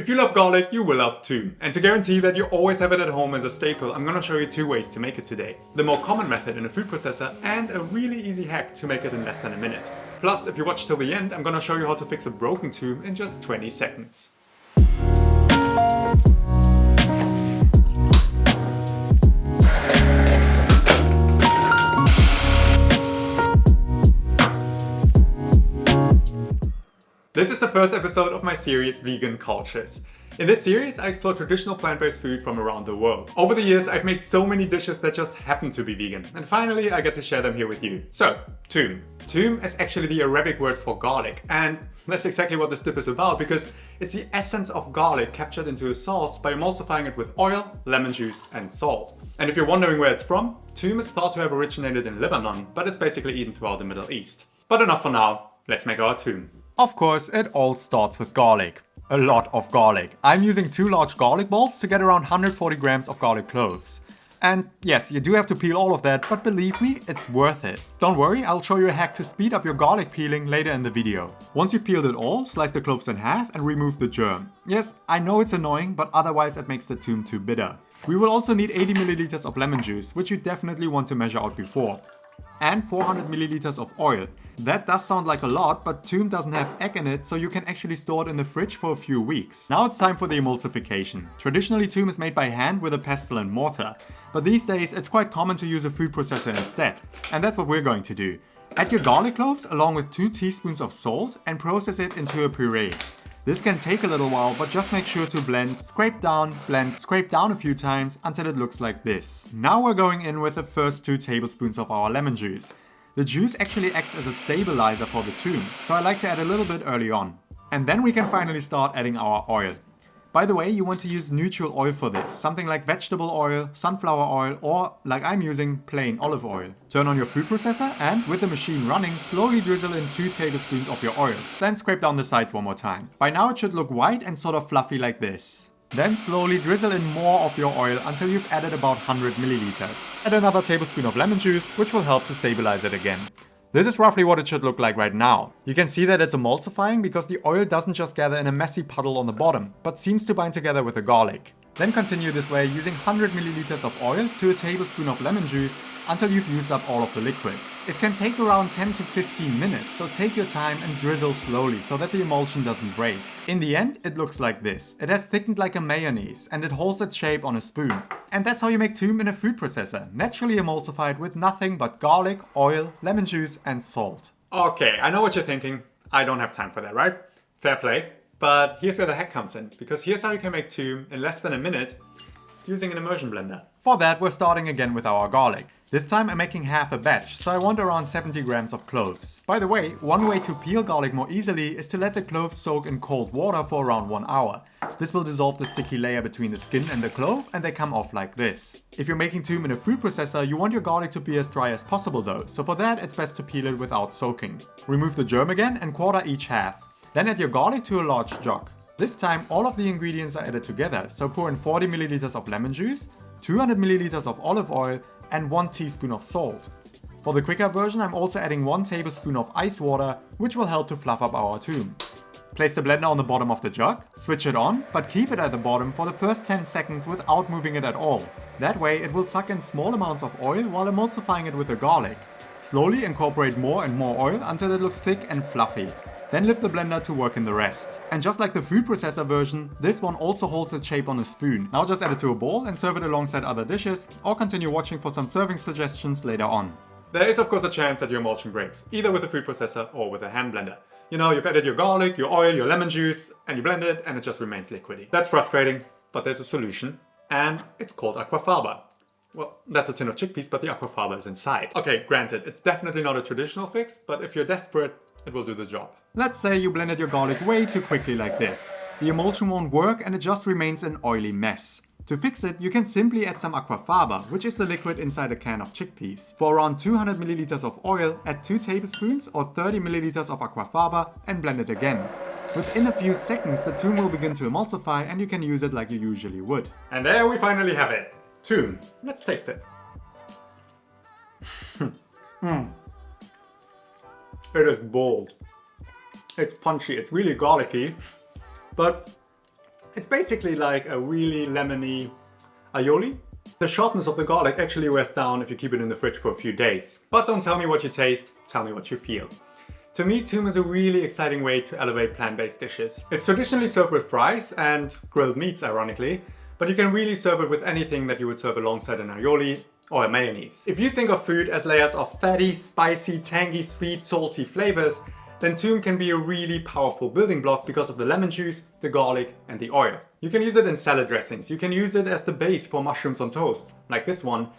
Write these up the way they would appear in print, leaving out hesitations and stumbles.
If you love garlic, you will love Toum. And to guarantee that you always have it at home as a staple, I'm gonna show you 2 ways to make it today. The more common method in a food processor and a really easy hack to make it in less than a minute. Plus, if you watch till the end, I'm gonna show you how to fix a broken Toum in just 20 seconds. This is the first episode of my series Vegan Cultures. In this series, I explore traditional plant-based food from around the world. Over the years, I've made so many dishes that just happen to be vegan, and finally I get to share them here with you. So, Toum. Toum is actually the Arabic word for garlic, and that's exactly what this dip is about because it's the essence of garlic captured into a sauce by emulsifying it with oil, lemon juice, and salt. And if you're wondering where it's from, Toum is thought to have originated in Lebanon, but it's basically eaten throughout the Middle East. But enough for now, let's make our Toum. Of course, it all starts with garlic. A lot of garlic. I'm using 2 large garlic bulbs to get around 140 grams of garlic cloves. And yes, you do have to peel all of that, but believe me, it's worth it. Don't worry, I'll show you a hack to speed up your garlic peeling later in the video. Once you've peeled it all, slice the cloves in half and remove the germ. Yes, I know it's annoying, but otherwise it makes the Toum too bitter. We will also need 80 milliliters of lemon juice, which you definitely want to measure out before. And 400 milliliters of oil. That does sound like a lot, but Toum doesn't have egg in it, so you can actually store it in the fridge for a few weeks. Now it's time for the emulsification. Traditionally, Toum is made by hand with a pestle and mortar, but these days it's quite common to use a food processor instead. And that's what we're going to do. Add your garlic cloves along with 2 teaspoons of salt and process it into a puree. This can take a little while, but just make sure to blend, scrape down a few times until it looks like this. Now we're going in with the first 2 tablespoons of our lemon juice. The juice actually acts as a stabilizer for the Toum, so I like to add a little bit early on. And then we can finally start adding our oil. By the way, you want to use neutral oil for this, something like vegetable oil, sunflower oil, or, like I'm using, plain olive oil. Turn on your food processor and, with the machine running, slowly drizzle in 2 tablespoons of your oil. Then scrape down the sides one more time. By now it should look white and sort of fluffy like this. Then slowly drizzle in more of your oil until you've added about 100 milliliters. Add another tablespoon of lemon juice, which will help to stabilize it again. This is roughly what it should look like right now. You can see that it's emulsifying because the oil doesn't just gather in a messy puddle on the bottom, but seems to bind together with the garlic. Then continue this way using 100 milliliters of oil to a tablespoon of lemon juice until you've used up all of the liquid. It can take around 10 to 15 minutes, so take your time and drizzle slowly so that the emulsion doesn't break. In the end, it looks like this. It has thickened like a mayonnaise and it holds its shape on a spoon. And that's how you make Toum in a food processor, naturally emulsified with nothing but garlic, oil, lemon juice and salt. Okay, I know what you're thinking. I don't have time for that, right? Fair play. But here's where the hack comes in, because here's how you can make Toum in less than a minute using an immersion blender. For that, we're starting again with our garlic. This time I'm making half a batch, so I want around 70 grams of cloves. By the way, one way to peel garlic more easily is to let the cloves soak in cold water for around 1 hour. This will dissolve the sticky layer between the skin and the clove and they come off like this. If you're making Toum in a food processor, you want your garlic to be as dry as possible though, so for that it's best to peel it without soaking. Remove the germ again and quarter each half. Then add your garlic to a large jug. This time all of the ingredients are added together, so pour in 40 milliliters of lemon juice, 200 milliliters of olive oil and 1 teaspoon of salt. For the quicker version I'm also adding 1 tablespoon of ice water, which will help to fluff up our Toum. Place the blender on the bottom of the jug, switch it on, but keep it at the bottom for the first 10 seconds without moving it at all. That way it will suck in small amounts of oil while emulsifying it with the garlic. Slowly incorporate more and more oil until it looks thick and fluffy. Then lift the blender to work in the rest. And just like the food processor version, this one also holds its shape on a spoon. Now just add it to a bowl and serve it alongside other dishes, or continue watching for some serving suggestions later on. There is of course a chance that your emulsion breaks, either with a food processor or with a hand blender. You know, you've added your garlic, your oil, your lemon juice, and you blend it and it just remains liquidy. That's frustrating, but there's a solution, and it's called aquafaba. Well, that's a tin of chickpeas, but the aquafaba is inside. Okay, granted, it's definitely not a traditional fix, but if you're desperate, it will do the job. Let's say you blended your garlic way too quickly like this. The emulsion won't work and it just remains an oily mess. To fix it, you can simply add some aquafaba, which is the liquid inside a can of chickpeas. For around 200 milliliters of oil, add 2 tablespoons or 30 milliliters of aquafaba and blend it again. Within a few seconds, the Toum will begin to emulsify and you can use it like you usually would. And there we finally have it. Toum. Let's taste it. It is bold. It's punchy, it's really garlicky, but It's basically like a really lemony aioli. The sharpness of the garlic actually wears down if you keep it in the fridge for a few days. But don't tell me what you taste, tell me what you feel. To me, toum is a really exciting way to elevate plant-based dishes. It's traditionally served with fries and grilled meats, ironically, but you can really serve it with anything that you would serve alongside an aioli or a mayonnaise. If you think of food as layers of fatty, spicy, tangy, sweet, salty flavors, then toum can be a really powerful building block because of the lemon juice, the garlic, and the oil. You can use it in salad dressings, you can use it as the base for mushrooms on toast, like this one,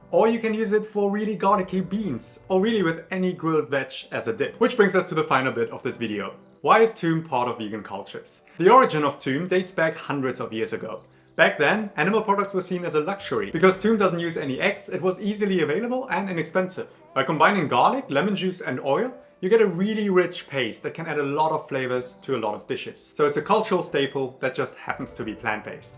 or you can use it for really garlicky beans, or really with any grilled veg as a dip. Which brings us to the final bit of this video. Why is toum part of vegan cultures? The origin of toum dates back hundreds of years ago. Back then, animal products were seen as a luxury. Because toum doesn't use any eggs, it was easily available and inexpensive. By combining garlic, lemon juice, and oil, you get a really rich paste that can add a lot of flavors to a lot of dishes. So it's a cultural staple that just happens to be plant-based.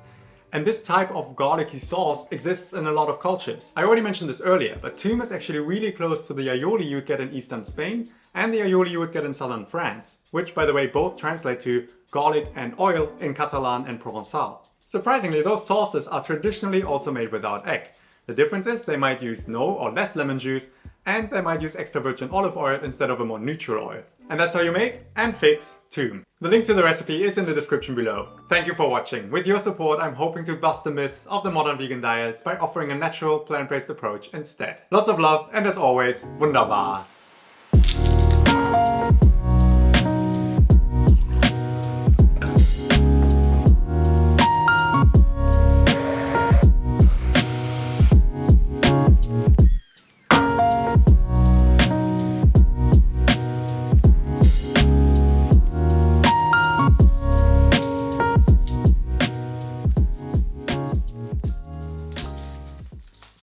And this type of garlicky sauce exists in a lot of cultures. I already mentioned this earlier, but toum is actually really close to the aioli you would get in eastern Spain and the aioli you would get in southern France, which, by the way, both translate to garlic and oil in Catalan and Provençal. Surprisingly, those sauces are traditionally also made without egg. The difference is they might use no or less lemon juice, and they might use extra virgin olive oil instead of a more neutral oil. And that's how you make and fix toum. The link to the recipe is in the description below. Thank you for watching. With your support, I'm hoping to bust the myths of the modern vegan diet by offering a natural, plant-based approach instead. Lots of love, and as always, wunderbar.